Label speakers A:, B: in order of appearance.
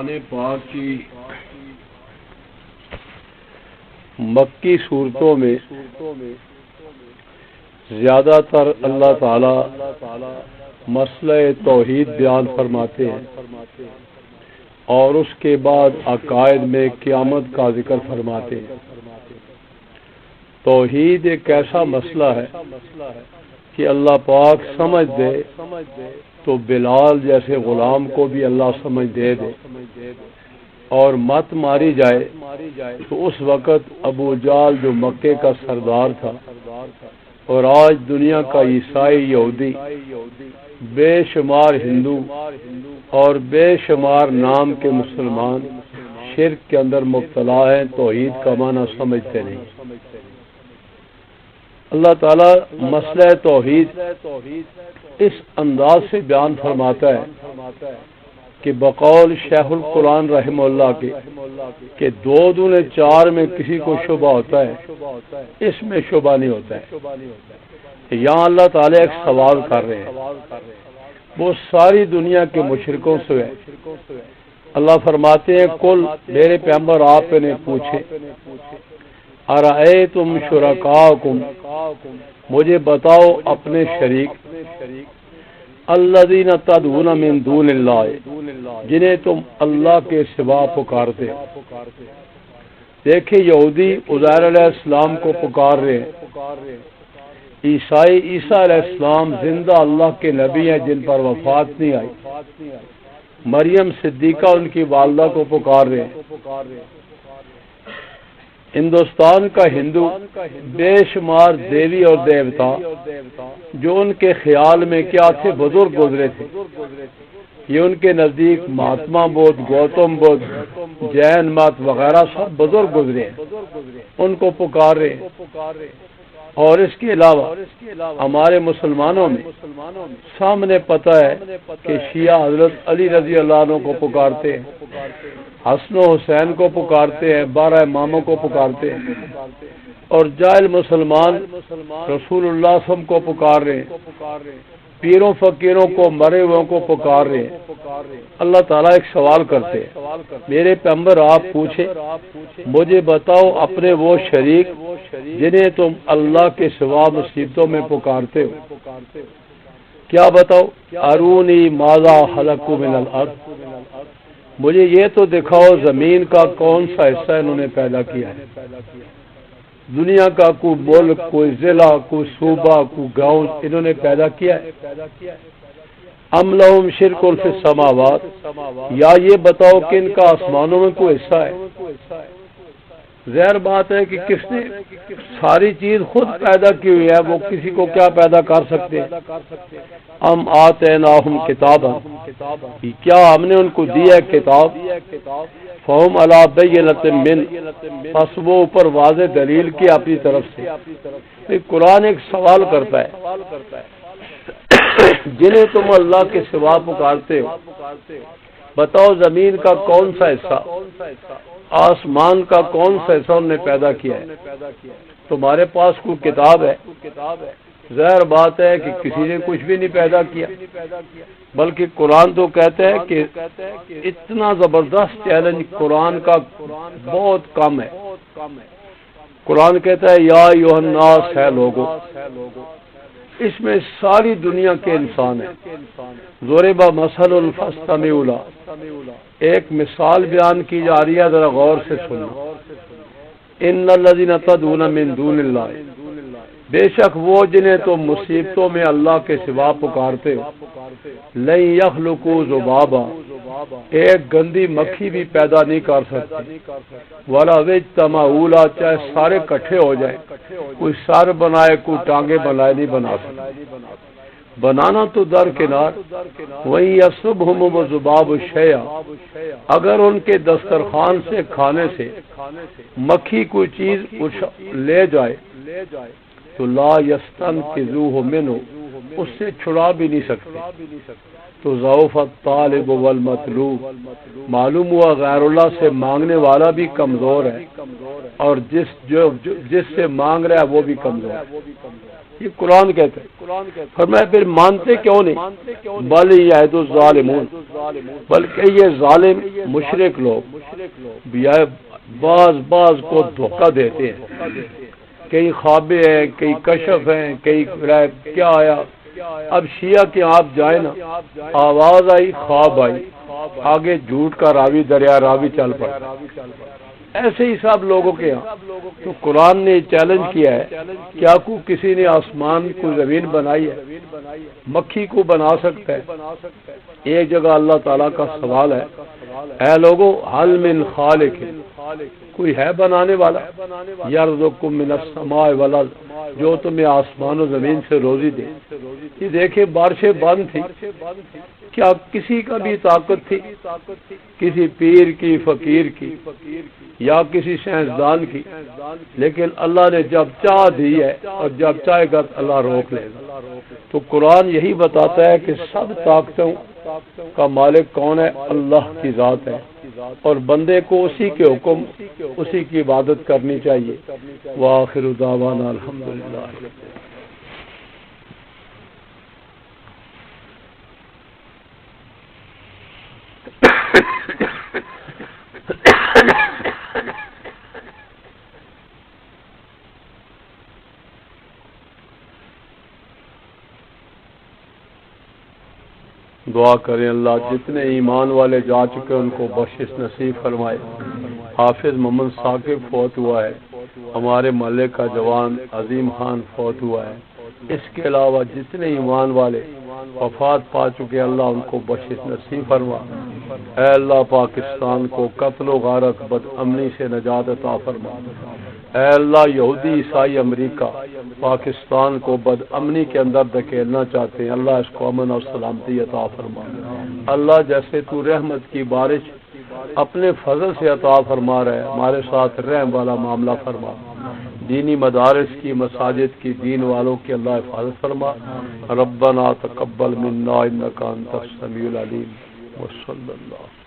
A: قرآن پاک کی مکی صورتوں میں زیادہ تر اللہ تعالی مسئلہ توحید بیان فرماتے ہیں اور اس کے بعد عقائد میں قیامت کا ذکر فرماتے ہیں۔ توحید ایک ایسا مسئلہ ہے کہ اللہ پاک سمجھ دے تو بلال جیسے غلام کو بھی اللہ سمجھ دے اور مت ماری جائے تو اس وقت ابو جال جو مکے کا سردار تھا اور آج دنیا کا عیسائی یہودی بے شمار ہندو اور بے شمار نام کے مسلمان شرک کے اندر مبتلا ہیں، توحید کا معنی سمجھتے نہیں۔ اللہ تعالیٰ مسئلہ توحید اس انداز سے بیان فرماتا ہے کہ بقول شیخ القرآن رحمہ اللہ کے کہ 2 دنے 4 میں کسی کو شبہ ہوتا ہے، اس میں شبہ نہیں ہوتا ہے۔ یہاں اللہ تعالیٰ ایک سوال کر رہے ہیں، وہ ساری دنیا کے مشرکوں سے ہے۔ اللہ فرماتے ہیں کل میرے پیغمبر آپ نے پوچھے ارأیتم شرکاکم، مجھے بتاؤ اپنے شریک الذین تدعون من دون اللہ، جنہیں تم اللہ کے سوا پکارتے۔ دیکھیں یہودی عزیر علیہ السلام کو پکار رہے ہیں، عیسائی عیسیٰ علیہ السلام زندہ اللہ کے نبی ہیں جن پر وفات نہیں آئی، مریم صدیقہ ان کی والدہ کو پکار رہے ہیں۔ ہندوستان کا ہندو بے شمار دیوی اور دیوتا جو ان کے خیال میں کیا تھے بزرگ گزرے تھے، یہ ان کے نزدیک مہاتما بدھ، گوتم بدھ، جین مت وغیرہ سب بزرگ گزرے ہیں، ان کو پکار رہے ہیں۔ اور اس کے علاوہ ہمارے مسلمانوں میں سامنے پتہ ہے کہ شیعہ حضرت علی رضی اللہ عنہ کو پکارتے ہیں، حسن و حسین کو پکارتے ہیں، 12 اماموں کو پکارتے ہیں، اور جاہل مسلمان رسول اللہ صلی اللہ علیہ وسلم کو پکار رہے ہیں، پیروں فقیروں کو، مرے ہوئوں کو پکار رہے ہیں۔ اللہ تعالیٰ ایک سوال کرتے ہیں، میرے پیغمبر آپ پوچھے مجھے بتاؤ اپنے وہ شریک جنہیں تم اللہ کے سوا مصیبتوں میں پکارتے ہو، کیا بتاؤ؟ ارونی ماذا خلقوا من الارض، مجھے یہ تو دکھاؤ زمین کا کون سا حصہ انہوں نے پیدا کیا ہے، دنیا کا کوئی ملک، کوئی ضلع، کوئی صوبہ، کوئی گاؤں انہوں نے پیدا کیا ہے؟ ام لہم شرک فی السماوات، یا یہ بتاؤ کہ ان کا آسمانوں میں کوئی حصہ ہے؟ ظاہر بات ہے کہ کس نے ساری چیز خود پیدا کی ہوئی ہے، وہ کسی کو کیا پیدا کر سکتے ہیں؟ ام آتیناہم کتابا، کیا ہم نے ان کو دیا ہے کتاب؟ فہم علی بینۃ من، پس وہ اوپر واضح دلیل کی اپنی طرف سے۔ قرآن ایک سوال کرتا ہے، جنہیں تم اللہ کے سوا پکارتے ہو، بتاؤ زمین کا کون سا حصہ، آسمان کا کون سا حصہ انہوں نے پیدا کیا ہے؟ تمہارے پاس کوئی کتاب ہے؟ ظاہر بات ہے کہ کسی نے کچھ بھی نہیں پیدا کیا، بلکہ قرآن تو کہتا ہے کہ اتنا زبردست چیلنج قرآن کا بہت کم ہے۔ قرآن کہتا ہے یا ایھا الناس، ہے لوگوں، اس میں ساری دنیا کے انسان ہیں۔ ضرب مثل فاستمعوا لہ، ایک مثال بیان کی جا رہی ہے، ذرا غور سے سنو۔ ان الذین تدعون من دون اللہ، بے شک وہ جنہیں تم مصیبتوں میں اللہ کے سوا پکارتے ہو، لن یخلقوا ذبابا، ایک گندی مکھی بھی پیدا نہیں کر سکتی، ولا اجتمعوا لہ، چاہے سارے کٹھے ہو جائیں، کوئی سر بنائے کوئی ٹانگیں بنائے نہیں بنا سکتے، بنانا تو درکنار۔ وہی یسلبہم الذباب شیئا، اگر ان کے دسترخوان سے کھانے سے مکھی کوئی چیز لے جائے تو لا یستنقذوہ منہ، اس سے چھڑا بھی نہیں سکتے۔ تو ضعف الطالب والمطلوب، معلوم ہوا غیر اللہ سے مانگنے والا بھی کمزور ہے اور جس سے مانگ رہا ہے وہ بھی کمزور ہے۔ یہ قرآن کہتا ہے۔ فرمایا پھر مانتے کیوں نہیں؟ بل یعد الظالمون، بلکہ یہ ظالم مشرک لوگ بعض کو دھوکہ دیتے ہیں، کئی خوابے ہیں، کئی کشف ہیں، کئی کیا آیا۔ اب شیعہ کے آپ جائیں نا، آواز آئی، خواب آئی، آگے جھوٹ کا راوی دریا راوی چل پڑا، ایسے ہی سب لوگوں کے یہاں۔ تو قرآن نے چیلنج کیا ہے، کیا کو کسی نے آسمان کو زمین بنائی ہے؟ مکھی کو بنا سکتا ہے؟ ایک جگہ اللہ تعالیٰ کا سوال ہے، اے لوگوں حل من خالق، کوئی ہے بنانے والا؟ یرزقکم من السماء والارض، جو تمہیں آسمان و زمین سے روزی دے۔ یہ دیکھیں بارشیں بند تھی، کیا کسی کا بھی طاقت تھی؟ کسی پیر کی، فقیر کی، یا کسی سائنسدان کی؟ لیکن اللہ نے جب چاہ دی ہے اور جب چاہے گا اللہ روک لے گا۔ تو قرآن یہی بتاتا ہے کہ سب طاقتوں کا مالک کون ہے؟ اللہ کی ذات ہے، اور بندے کو اسی کے حکم، اسی کی عبادت کرنی چاہیے۔ وآخر دعوانا الحمدللہ۔ دعا کریں اللہ جتنے ایمان والے جا چکے ان کو بخشش نصیب فرمائے۔ حافظ محمد ثاقب فوت ہوا ہے، ہمارے محلے کا جوان عظیم خان فوت ہوا ہے، اس کے علاوہ جتنے ایمان والے وفات پا چکے اللہ ان کو بخشش نصیب فرما۔ اے اللہ پاکستان کو قتل و غارت بد امنی سے نجات عطا فرما۔ اے اللہ یہودی عیسائی امریکہ پاکستان کو بد امنی کے اندر دھکیلنا چاہتے ہیں، اللہ اس کو امن اور سلامتی عطا فرما۔ اللہ جیسے تو رحمت کی بارش اپنے فضل سے عطا فرما رہے، ہمارے ساتھ رحم والا معاملہ فرما۔ دینی مدارس کی، مساجد کی، دین والوں کی اللہ حفاظت فرما۔ ربنا تقبل منا انک انت السمیع العلیم وصلی اللہ۔